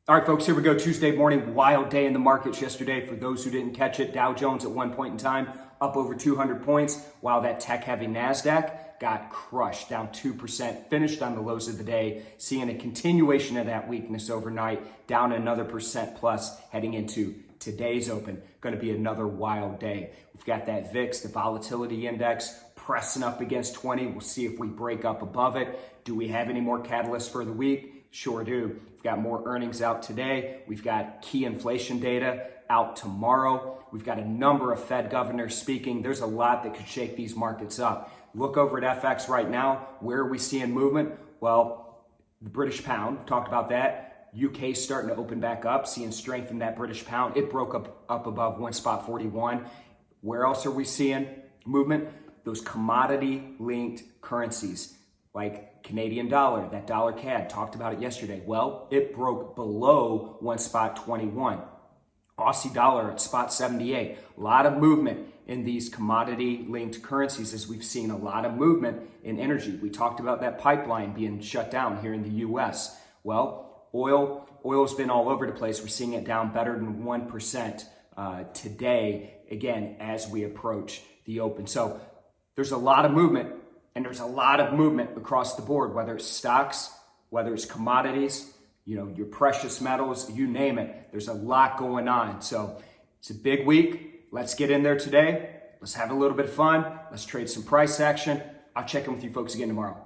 All right, folks, here we go. Tuesday morning, wild day in the markets yesterday. For those who didn't catch it, Dow Jones at one point in time up over 200 points, while that tech-heavy Nasdaq got crushed, down 2%, finished on the lows of the day, seeing a continuation of that weakness overnight, down another percent plus heading into today's open. Going to be another wild day. We've got that VIX, the volatility index, pressing up against 20. We'll see if we break up above it. Do we have any more catalysts for the week? Sure do. We've got more earnings out today. We've got key inflation data out tomorrow. We've got a number of Fed governors speaking. There's a lot that could shake these markets up. Look over at FX right now. Where are we seeing movement? Well, the British pound, talked about that. UK starting to open back up, seeing strength in that British pound. It broke up above 1.41. Where else are we seeing movement? Those commodity-linked currencies like Canadian dollar, that dollar CAD, talked about it yesterday. Well, it broke below 1.21. Aussie dollar at spot 78. A lot of movement in these commodity-linked currencies as we've seen a lot of movement in energy. We talked about that pipeline being shut down here in the U.S. Well, oil's been all over the place. We're seeing it down better than 1% today, again, as we approach the open. So there's a lot of movement, and there's a lot of movement across the board, whether it's stocks, whether it's commodities, your precious metals, you name it. There's a lot going on. So it's a big week. Let's get in there today. Let's have a little bit of fun. Let's trade some price action. I'll check in with you folks again tomorrow.